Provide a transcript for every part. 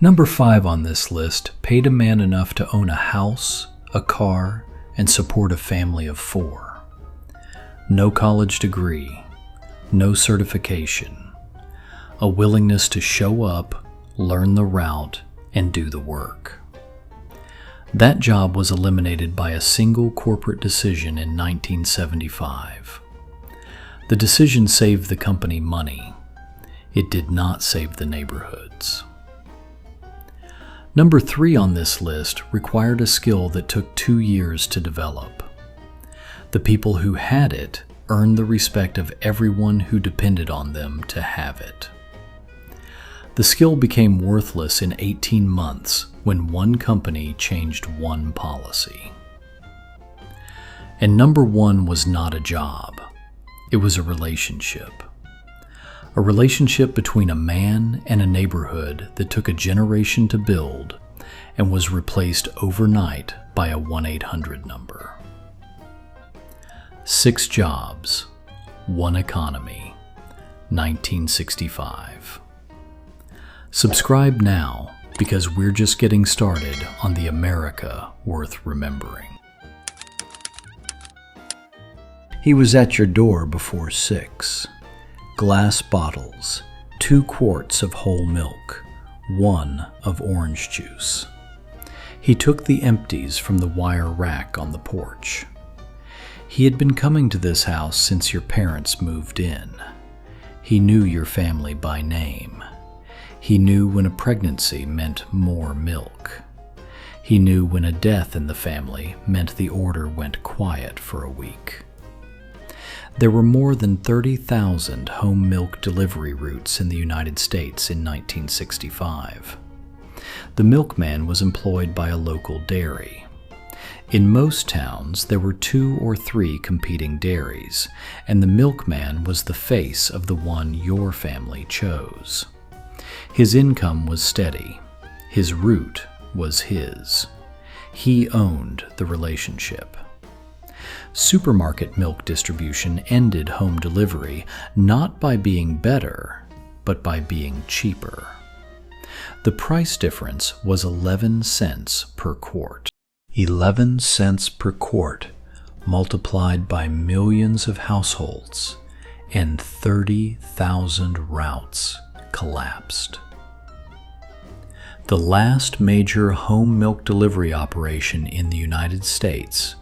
Number 5 on this list paid a man enough to own a house, a car, and support a family of 4. No college degree, no certification, a willingness to show up, learn the route, and do the work. That job was eliminated by a single corporate decision in 1975. The decision saved the company money. It did not save the neighborhoods. Number 3 on this list required a skill that took 2 years to develop. The people who had it earned the respect of everyone who depended on them to have it. The skill became worthless in 18 months when one company changed one policy. And number 1 was not a job. It was a relationship. A relationship between a man and a neighborhood that took a generation to build and was replaced overnight by a 1-800 number. 6 jobs, 1 economy, 1965. Subscribe now because we're just getting started on the America worth remembering. He was at your door before 6. Glass bottles, 2 quarts of whole milk, 1 of orange juice. He took the empties from the wire rack on the porch. He had been coming to this house since your parents moved in. He knew your family by name. He knew when a pregnancy meant more milk. He knew when a death in the family meant the order went quiet for a week. There were more than 30,000 home milk delivery routes in the United States in 1965. The milkman was employed by a local dairy. In most towns, there were 2 or 3 competing dairies, and the milkman was the face of the one your family chose. His income was steady. His route was his. He owned the relationship. Supermarket milk distribution ended home delivery not by being better, but by being cheaper. The price difference was 11 cents per quart. 11 cents per quart multiplied by millions of households, and 30,000 routes collapsed. The last major home milk delivery operation in the United States,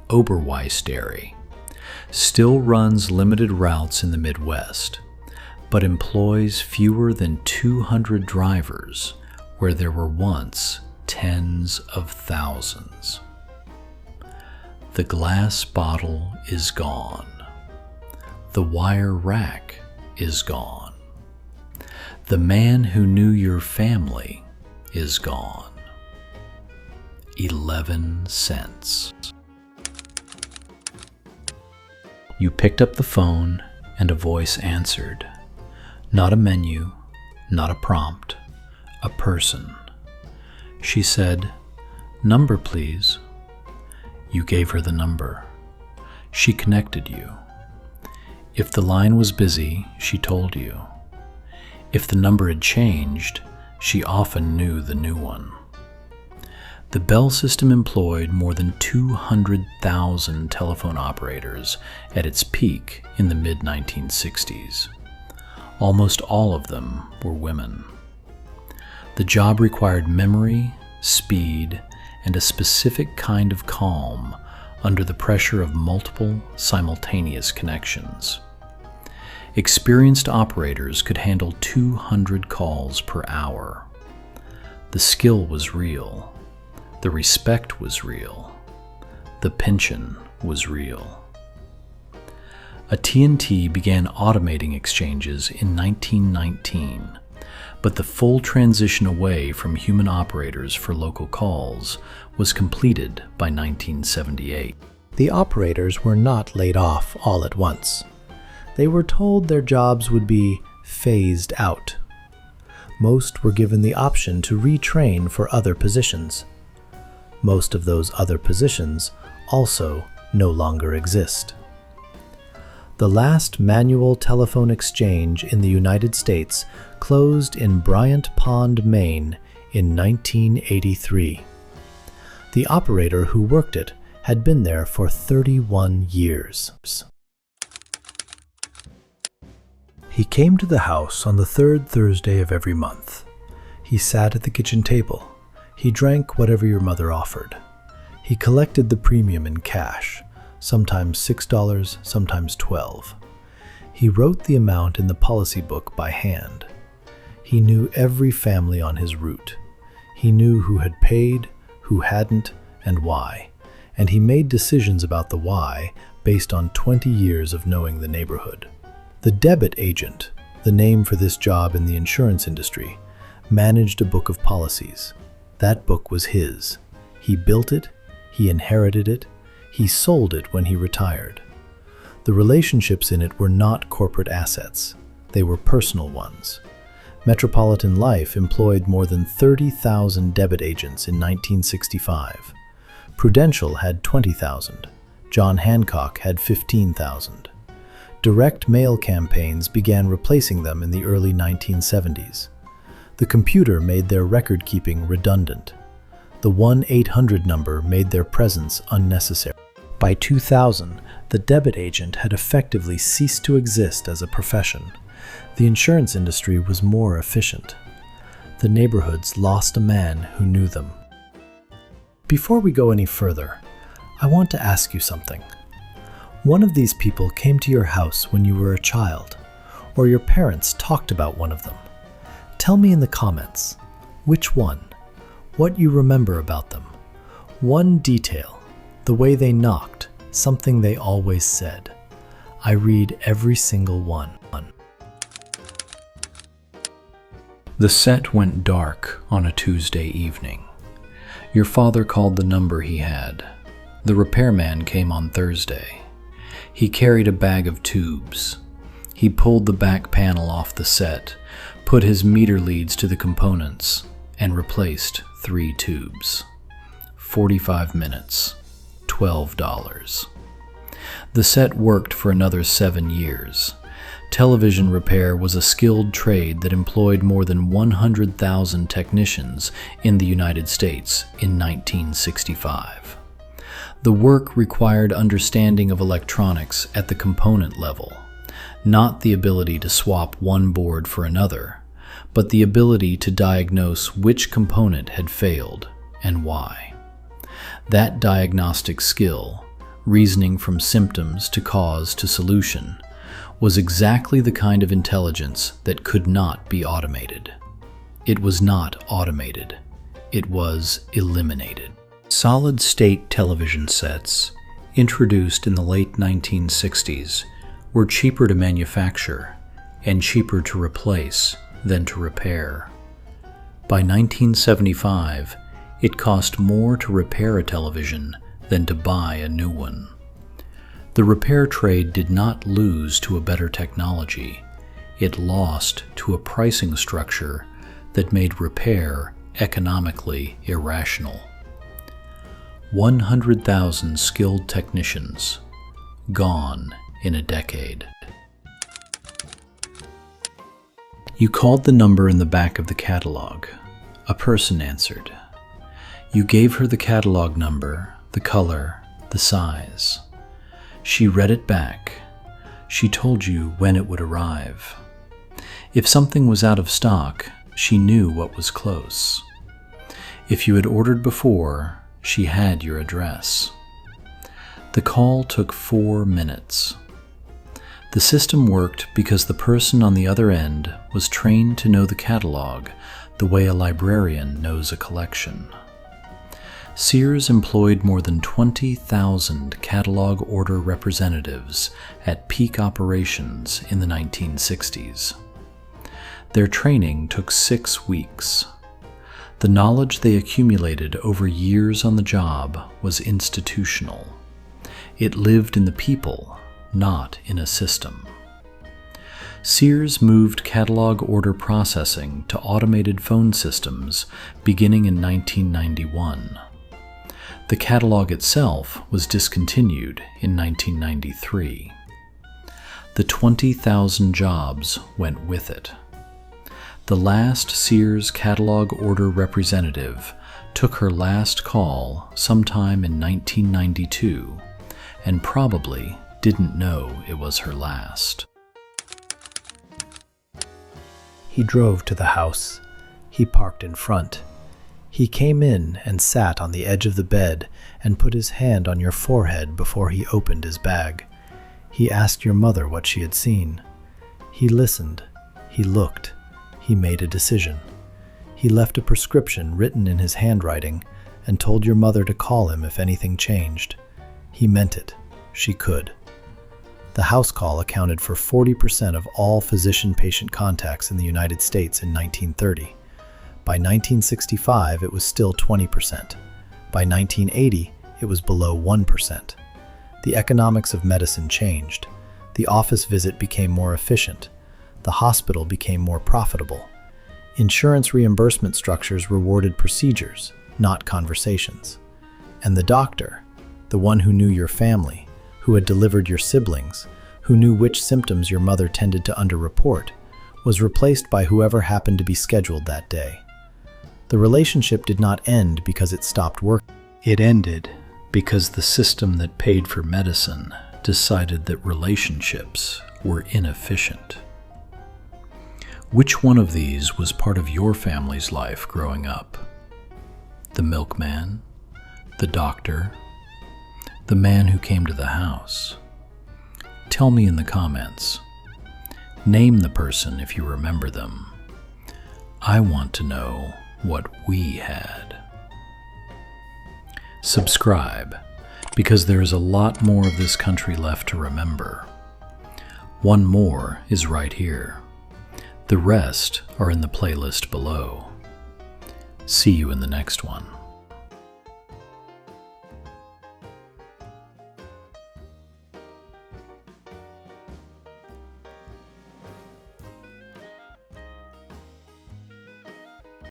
Oberweis Dairy, still runs limited routes in the Midwest, but employs fewer than 200 drivers where there were once tens of thousands. The glass bottle is gone. The wire rack is gone. The man who knew your family is gone. 11 cents. You picked up the phone and a voice answered. Not a menu, not a prompt, a person. She said, "Number, please." You gave her the number. She connected you. If the line was busy, she told you. If the number had changed, she often knew the new one. The Bell system employed more than 200,000 telephone operators at its peak in the mid-1960s. Almost all of them were women. The job required memory, speed, and a specific kind of calm under the pressure of multiple simultaneous connections. Experienced operators could handle 200 calls per hour. The skill was real. The respect was real. The pension was real. AT&T began automating exchanges in 1919, but the full transition away from human operators for local calls was completed by 1978. The operators were not laid off all at once. They were told their jobs would be phased out. Most were given the option to retrain for other positions. Most of those other positions also no longer exist. The last manual telephone exchange in the United States closed in Bryant Pond, Maine in 1983. The operator who worked it had been there for 31 years. He came to the house on the third Thursday of every month. He sat at the kitchen table. He drank whatever your mother offered. He collected the premium in cash, sometimes $6, sometimes $12. He wrote the amount in the policy book by hand. He knew every family on his route. He knew who had paid, who hadn't, and why. And he made decisions about the why based on 20 years of knowing the neighborhood. The debit agent, the name for this job in the insurance industry, managed a book of policies. That book was his. He built it, he inherited it, he sold it when he retired. The relationships in it were not corporate assets. They were personal ones. Metropolitan Life employed more than 30,000 debit agents in 1965. Prudential had 20,000. John Hancock had 15,000. Direct mail campaigns began replacing them in the early 1970s. The computer made their record-keeping redundant. The 1-800 number made their presence unnecessary. By 2000, the debit agent had effectively ceased to exist as a profession. The insurance industry was more efficient. The neighborhoods lost a man who knew them. Before we go any further, I want to ask you something. One of these people came to your house when you were a child, or your parents talked about one of them. Tell me in the comments, which one? What you remember about them? One detail, the way they knocked, something they always said. I read every single one. The set went dark on a Tuesday evening. Your father called the number he had. The repairman came on Thursday. He carried a bag of tubes. He pulled the back panel off the set, put his meter leads to the components, and replaced 3 tubes. 45 minutes, $12. The set worked for another 7 years. Television repair was a skilled trade that employed more than 100,000 technicians in the United States in 1965. The work required understanding of electronics at the component level, not the ability to swap one board for another, but the ability to diagnose which component had failed and why. That diagnostic skill, reasoning from symptoms to cause to solution, was exactly the kind of intelligence that could not be automated. It was not automated. It was eliminated. Solid-state television sets, introduced in the late 1960s, were cheaper to manufacture and cheaper to replace than to repair. By 1975, it cost more to repair a television than to buy a new one. The repair trade did not lose to a better technology. It lost to a pricing structure that made repair economically irrational. 100,000 skilled technicians, gone in a decade. You called the number in the back of the catalog. A person answered. You gave her the catalog number, the color, the size. She read it back. She told you when it would arrive. If something was out of stock, she knew what was close. If you had ordered before, she had your address. The call took 4 minutes. The system worked because the person on the other end was trained to know the catalog the way a librarian knows a collection. Sears employed more than 20,000 catalog order representatives at peak operations in the 1960s. Their training took 6 weeks. The knowledge they accumulated over years on the job was institutional. It lived in the people, not in a system. Sears moved catalog order processing to automated phone systems beginning in 1991. The catalog itself was discontinued in 1993. The 20,000 jobs went with it. The last Sears catalog order representative took her last call sometime in 1992 and probably didn't know it was her last. He drove to the house. He parked in front. He came in and sat on the edge of the bed and put his hand on your forehead before he opened his bag. He asked your mother what she had seen. He listened. He looked. He made a decision. He left a prescription written in his handwriting and told your mother to call him if anything changed. He meant it. She could. The house call accounted for 40% of all physician-patient contacts in the United States in 1930. By 1965, it was still 20%. By 1980, it was below 1%. The economics of medicine changed. The office visit became more efficient. The hospital became more profitable. Insurance reimbursement structures rewarded procedures, not conversations. And the doctor, the one who knew your family, who had delivered your siblings, who knew which symptoms your mother tended to underreport, was replaced by whoever happened to be scheduled that day. The relationship did not end because it stopped working. It ended because the system that paid for medicine decided that relationships were inefficient. Which one of these was part of your family's life growing up? The milkman? The doctor? The man who came to the house? Tell me in the comments. Name the person if you remember them. I want to know what we had. Subscribe, because there is a lot more of this country left to remember. One more is right here. The rest are in the playlist below. See you in the next one.